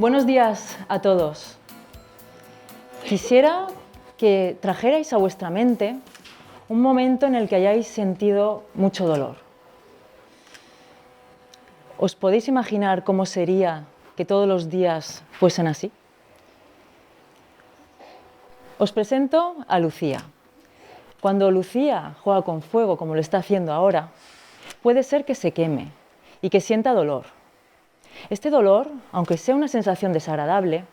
Buenos días a todos. Quisiera que trajerais a vuestra mente un momento en el que hayáis sentido mucho dolor. ¿Os podéis imaginar cómo sería que todos los días fuesen así? Os presento a Lucía. Cuando Lucía juega con fuego, como lo está haciendo ahora, puede ser que se queme y que sienta dolor. Este dolor, aunque sea una sensación desagradable,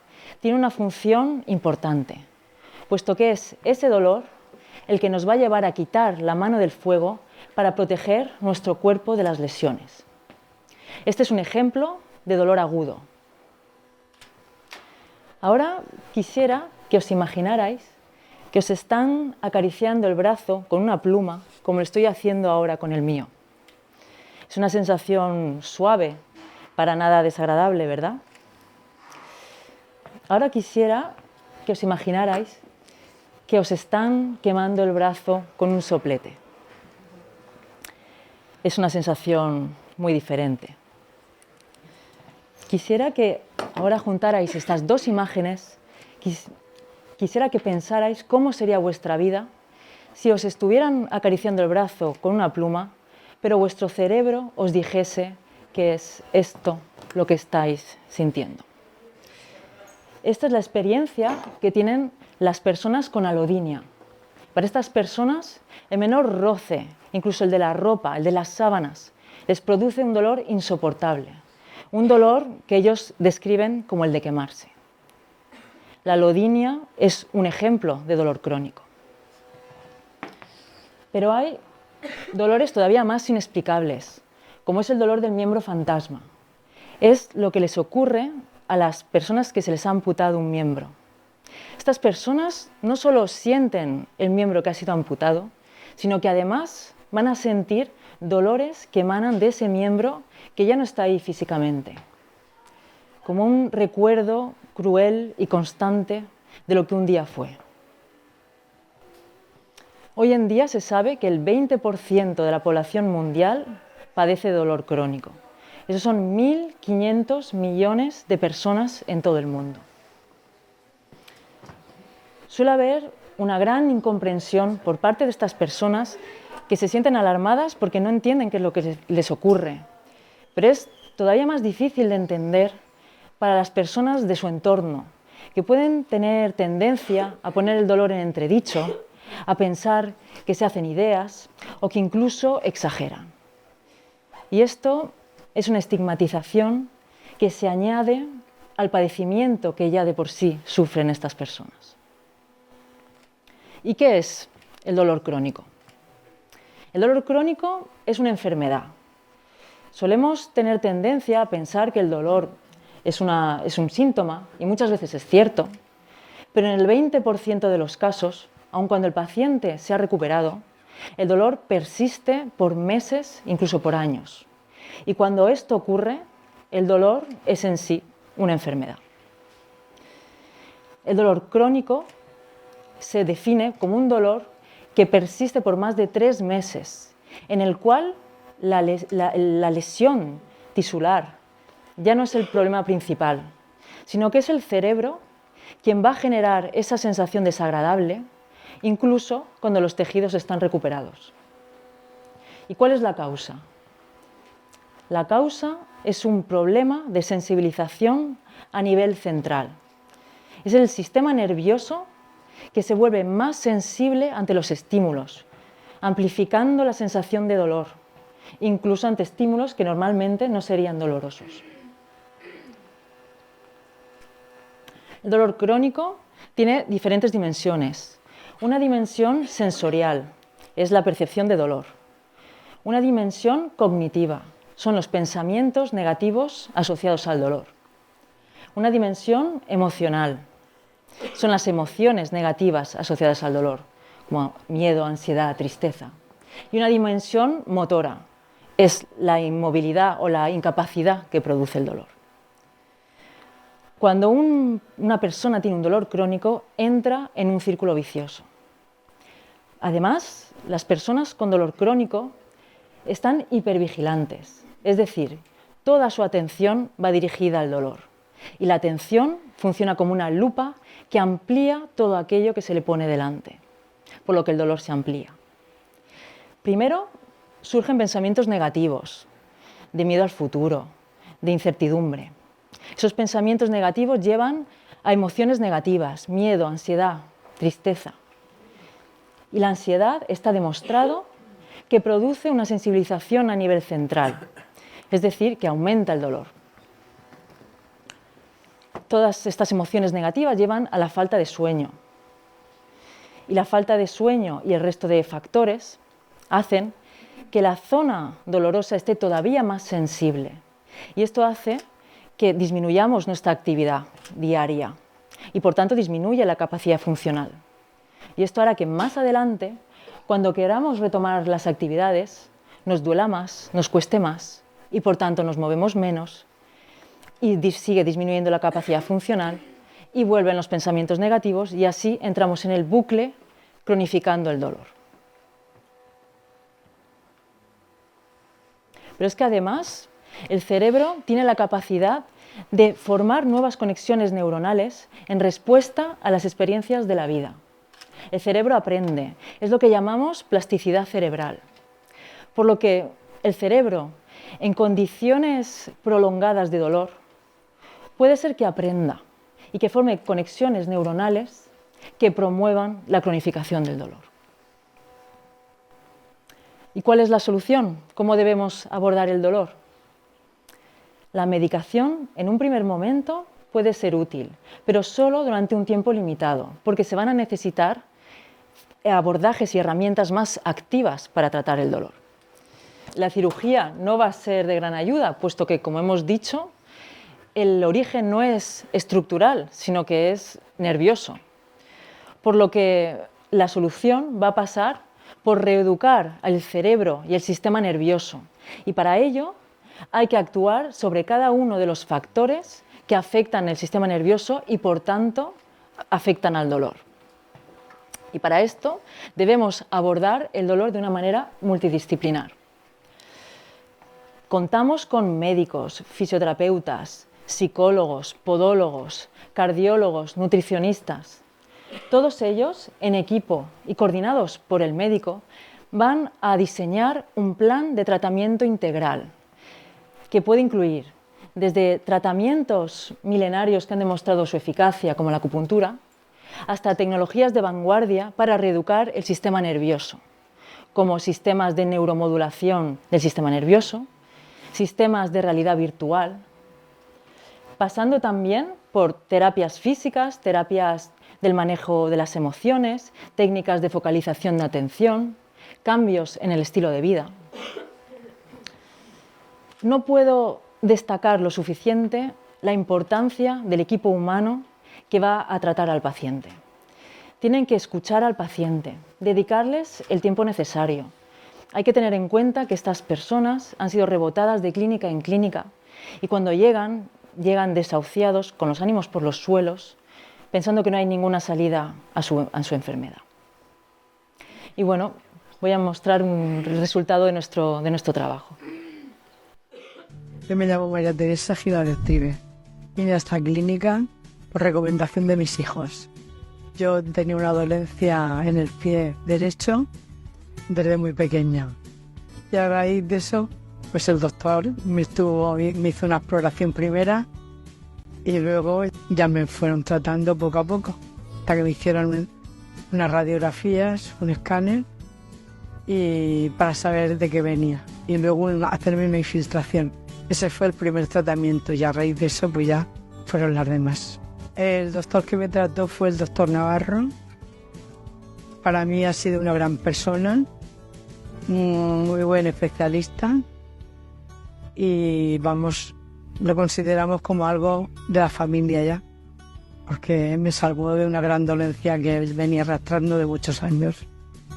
tiene una función importante, puesto que es ese dolor el que nos va a llevar a quitar la mano del fuego para proteger nuestro cuerpo de las lesiones. Este es un ejemplo de dolor agudo. Ahora quisiera que os imaginarais que os están acariciando el brazo con una pluma, como lo estoy haciendo ahora con el mío. Es una sensación suave, para nada desagradable, ¿verdad? Ahora quisiera que os imaginarais que os están quemando el brazo con un soplete. Es una sensación muy diferente. Quisiera que ahora juntarais estas dos imágenes, quisiera que pensarais cómo sería vuestra vida si os estuvieran acariciando el brazo con una pluma, pero vuestro cerebro os dijese que es esto lo que estáis sintiendo. Esta es la experiencia que tienen las personas con alodinia. Para estas personas, el menor roce, incluso el de la ropa, el de las sábanas, les produce un dolor insoportable, un dolor que ellos describen como el de quemarse. La alodinia es un ejemplo de dolor crónico. Pero hay dolores todavía más inexplicables, como es el dolor del miembro fantasma. Es lo que les ocurre a las personas que se les ha amputado un miembro. Estas personas no solo sienten el miembro que ha sido amputado, sino que además van a sentir dolores que emanan de ese miembro que ya no está ahí físicamente, como un recuerdo cruel y constante de lo que un día fue. Hoy en día se sabe que el 20% de la población mundial padece de dolor crónico. Esos son 1.500 millones de personas en todo el mundo. Suele haber una gran incomprensión por parte de estas personas que se sienten alarmadas porque no entienden qué es lo que les ocurre. Pero es todavía más difícil de entender para las personas de su entorno, que pueden tener tendencia a poner el dolor en entredicho, a pensar que se hacen ideas o que incluso exageran. Y esto es una estigmatización que se añade al padecimiento que ya de por sí sufren estas personas. ¿Y qué es el dolor crónico? El dolor crónico es una enfermedad. Solemos tener tendencia a pensar que el dolor es un síntoma, y muchas veces es cierto, pero en el 20% de los casos, aun cuando el paciente se ha recuperado, el dolor persiste por meses, incluso por años. Y cuando esto ocurre, el dolor es en sí una enfermedad. El dolor crónico se define como un dolor que persiste por más de 3 meses, en el cual la lesión tisular ya no es el problema principal, sino que es el cerebro quien va a generar esa sensación desagradable, incluso cuando los tejidos están recuperados. ¿Y cuál es la causa? La causa es un problema de sensibilización a nivel central. Es el sistema nervioso que se vuelve más sensible ante los estímulos, amplificando la sensación de dolor, incluso ante estímulos que normalmente no serían dolorosos. El dolor crónico tiene diferentes dimensiones. Una dimensión sensorial es la percepción de dolor. Una dimensión cognitiva son los pensamientos negativos asociados al dolor. Una dimensión emocional son las emociones negativas asociadas al dolor, como miedo, ansiedad, tristeza. Y una dimensión motora es la inmovilidad o la incapacidad que produce el dolor. Cuando una persona tiene un dolor crónico, entra en un círculo vicioso. Además, las personas con dolor crónico están hipervigilantes, es decir, toda su atención va dirigida al dolor. y la atención funciona como una lupa que amplía todo aquello que se le pone delante, por lo que el dolor se amplía. Primero surgen pensamientos negativos, de miedo al futuro, de incertidumbre. Esos pensamientos negativos llevan a emociones negativas, miedo, ansiedad, tristeza. Y la ansiedad está demostrado que produce una sensibilización a nivel central, es decir, que aumenta el dolor. Todas estas emociones negativas llevan a la falta de sueño. Y la falta de sueño y el resto de factores hacen que la zona dolorosa esté todavía más sensible. Y esto hace que disminuyamos nuestra actividad diaria y por tanto disminuye la capacidad funcional. Y esto hará que más adelante, cuando queramos retomar las actividades, nos duela más, nos cueste más y por tanto nos movemos menos y sigue disminuyendo la capacidad funcional y vuelven los pensamientos negativos y así entramos en el bucle cronificando el dolor. Pero es que además el cerebro tiene la capacidad de formar nuevas conexiones neuronales en respuesta a las experiencias de la vida. El cerebro aprende, es lo que llamamos plasticidad cerebral. Por lo que el cerebro, en condiciones prolongadas de dolor, puede ser que aprenda y que forme conexiones neuronales que promuevan la cronificación del dolor. ¿Y cuál es la solución? ¿Cómo debemos abordar el dolor? La medicación, en un primer momento, puede ser útil, pero solo durante un tiempo limitado, porque se van a necesitar abordajes y herramientas más activas para tratar el dolor. La cirugía no va a ser de gran ayuda, puesto que, como hemos dicho, el origen no es estructural, sino que es nervioso. Por lo que la solución va a pasar por reeducar al cerebro y el sistema nervioso. Y para ello hay que actuar sobre cada uno de los factores que afectan el sistema nervioso y, por tanto, afectan al dolor. Y para esto debemos abordar el dolor de una manera multidisciplinar. Contamos con médicos, fisioterapeutas, psicólogos, podólogos, cardiólogos, nutricionistas. Todos ellos, en equipo y coordinados por el médico, van a diseñar un plan de tratamiento integral que puede incluir desde tratamientos milenarios que han demostrado su eficacia, como la acupuntura, hasta tecnologías de vanguardia para reeducar el sistema nervioso, como sistemas de neuromodulación del sistema nervioso, sistemas de realidad virtual, pasando también por terapias físicas, terapias del manejo de las emociones, técnicas de focalización de atención, cambios en el estilo de vida. No puedo destacar lo suficiente la importancia del equipo humano que va a tratar al paciente. Tienen que escuchar al paciente, dedicarles el tiempo necesario. Hay que tener en cuenta que estas personas han sido rebotadas de clínica en clínica y cuando llegan desahuciados, con los ánimos por los suelos, pensando que no hay ninguna salida a su enfermedad. Y bueno, voy a mostrar un resultado de nuestro trabajo. Yo me llamo María Teresa Gilares Tribe. Vine a esta clínica por recomendación de mis hijos. Yo tenía una dolencia en el pie derecho desde muy pequeña. Y a raíz de eso, pues el doctor me hizo una exploración primera y luego ya me fueron tratando poco a poco, hasta que me hicieron unas radiografías, un escáner, y para saber de qué venía. Y luego hacerme una infiltración. Ese fue el primer tratamiento y a raíz de eso pues ya fueron las demás. El doctor que me trató fue el doctor Navarro. Para mí ha sido una gran persona, muy buen especialista y lo consideramos como algo de la familia ya, porque me salvó de una gran dolencia que venía arrastrando de muchos años.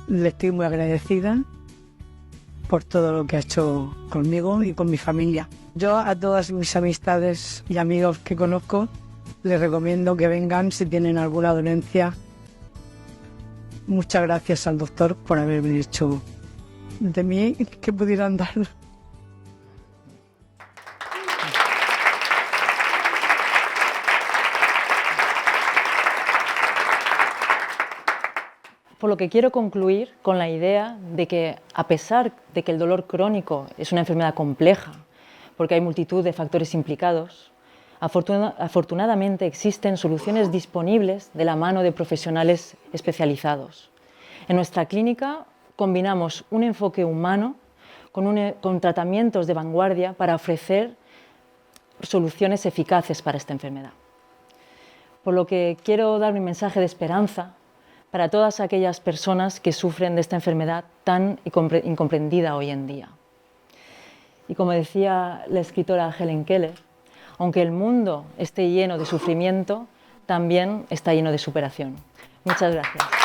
Le estoy muy agradecida por todo lo que ha hecho conmigo y con mi familia. Yo a todas mis amistades y amigos que conozco les recomiendo que vengan si tienen alguna dolencia. Muchas gracias al doctor por haberme dicho de mí que pudieran dar. Por lo que quiero concluir con la idea de que, a pesar de que el dolor crónico es una enfermedad compleja, porque hay multitud de factores implicados, afortunadamente existen soluciones disponibles de la mano de profesionales especializados. En nuestra clínica combinamos un enfoque humano con tratamientos de vanguardia para ofrecer soluciones eficaces para esta enfermedad. Por lo que quiero dar mi mensaje de esperanza para todas aquellas personas que sufren de esta enfermedad tan incomprendida hoy en día. Y como decía la escritora Helen Keller, aunque el mundo esté lleno de sufrimiento, también está lleno de superación. Muchas gracias.